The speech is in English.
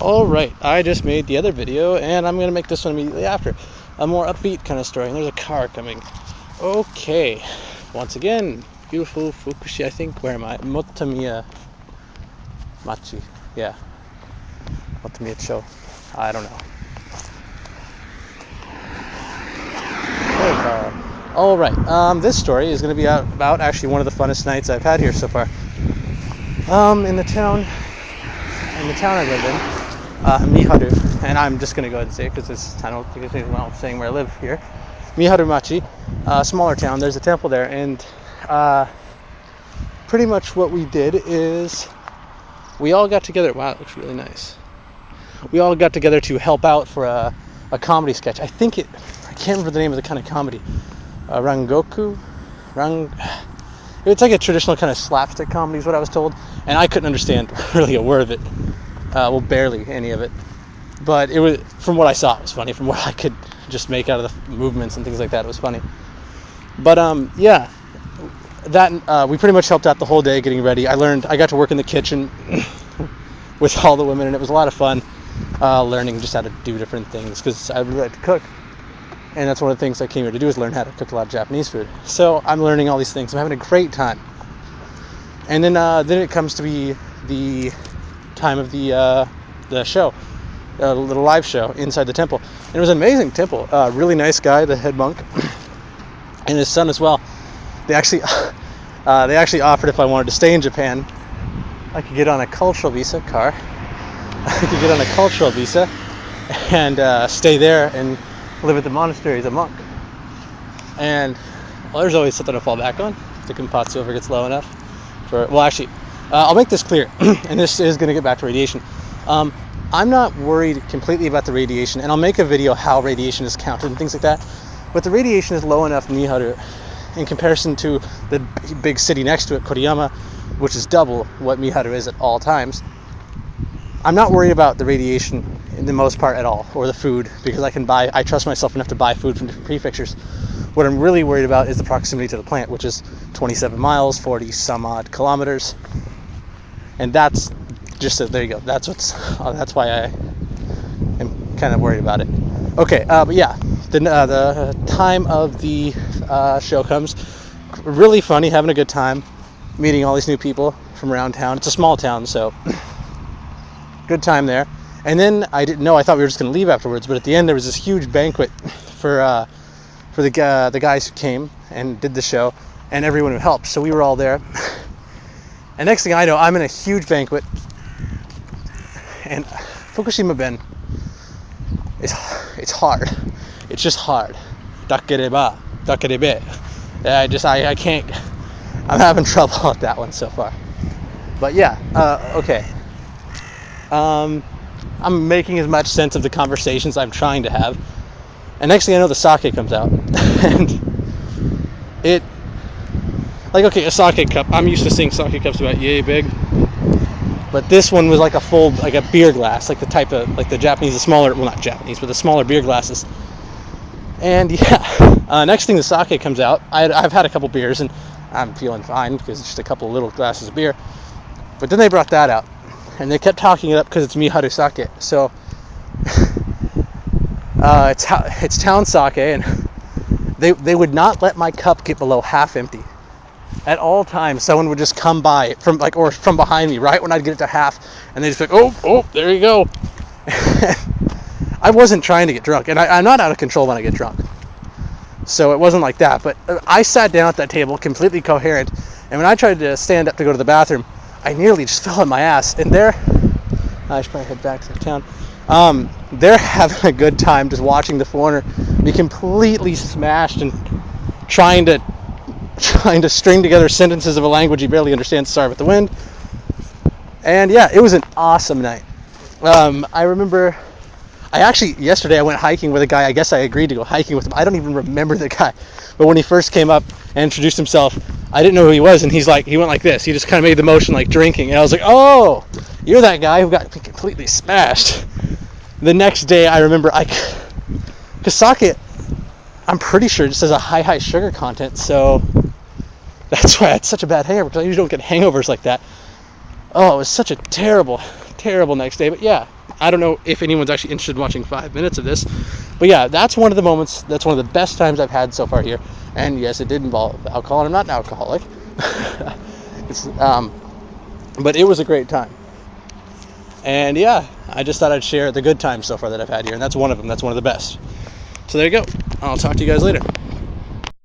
Alright, I just made the other video, and I'm going to make this one immediately after. A more upbeat kind of story, and there's a car coming. Okay, once again, beautiful Fukushima, I think, where am I? Motamiya Machi, yeah. Motamiya Cho, I don't know. Alright, this story is going to be about actually one of the funnest nights I've had here so far. In the town I live in, Miharu, and I'm just going to go ahead and say it because I don't think it's anything wrong saying where I live here. Miharu Machi, smaller town, there's a temple there, and pretty much what we did is we all got together. Wow, it looks really nice. We all got together to help out for a comedy sketch. I can't remember the name of the kind of comedy. It's like a traditional kind of slapstick comedy is what I was told, and I couldn't understand really a word of it. Well, barely any of it. But it was, from what I saw, it was funny. From what I could just make out of the movements and things like that, it was funny. But yeah, that we pretty much helped out the whole day getting ready. I got to work in the kitchen with all the women, and it was a lot of fun learning just how to do different things because I really like to cook. And that's one of the things I came here to do, is learn how to cook a lot of Japanese food. So I'm learning all these things. I'm having a great time. And then it comes to be the time of the show, a little live show inside the temple. And it was an amazing temple. Really nice guy, the head monk, and his son as well. They actually offered if I wanted to stay in Japan, I could get on a cultural visa and stay there and live at the monastery as a monk. And well, there's always something to fall back on if the Kenpatsu ever gets low enough. I'll make this clear, and this is going to get back to radiation. I'm not worried completely about the radiation, and I'll make a video how radiation is counted and things like that. But the radiation is low enough in Miharu in comparison to the big city next to it, Koriyama, which is double what Miharu is at all times. I'm not worried about the radiation in the most part at all, or the food, because I trust myself enough to buy food from different prefectures. What I'm really worried about is the proximity to the plant, which is 27 miles, 40 some odd kilometers. And that's just, there you go. That's why I am kind of worried about it. Okay, but yeah, the time of the show comes. Really funny, having a good time, meeting all these new people from around town. It's a small town, so good time there. And then I didn't know. I thought we were just going to leave afterwards. But at the end, there was this huge banquet for the guys who came and did the show, and everyone who helped. So we were all there. And next thing I know, I'm in a huge banquet. And Fukushima Ben, it's hard. It's just hard. Dakereba. I can't. I'm having trouble with that one so far. But yeah, okay. I'm making as much sense of the conversations I'm trying to have. And next thing I know, the sake comes out. And a sake cup. I'm used to seeing sake cups about yay big. But this one was like a beer glass, like the type of, like the Japanese, the smaller, well not Japanese, but the smaller beer glasses. And yeah, next thing the sake comes out. I've had a couple beers and I'm feeling fine because it's just a couple of little glasses of beer. But then they brought that out. And they kept talking it up because it's Miharu sake. So it's town sake, and they would not let my cup get below half empty. At all times, someone would just come by from behind me right when I'd get it to half, and they just be like, oh, there you go. I wasn't trying to get drunk, and I'm not out of control when I get drunk. So it wasn't like that. But I sat down at that table completely coherent, and when I tried to stand up to go to the bathroom, I nearly just fell on my ass. And I should probably head back to the town. They're having a good time just watching the foreigner be completely smashed and trying to string together sentences of a language he barely understands. Sorry about the wind. And yeah, it was an awesome night. I remember, yesterday I went hiking with a guy. I guess I agreed to go hiking with him. I don't even remember the guy. But when he first came up and introduced himself, I didn't know who he was, and he went like this. He just kind of made the motion like drinking, and I was like, oh, you're that guy who got completely smashed. The next day, I remember, because sake, I'm pretty sure it just has a high sugar content, so that's why it's such a bad hangover, because I usually don't get hangovers like that. Oh, it was such a terrible next day, but yeah, I don't know if anyone's actually interested in watching 5 minutes of this, but yeah, that's one of the moments. That's one of the best times I've had so far here. And yes, it did involve alcohol, and I'm not an alcoholic. But it was a great time. And yeah, I just thought I'd share the good times so far that I've had here, and that's one of them. That's one of the best. So there you go. I'll talk to you guys later.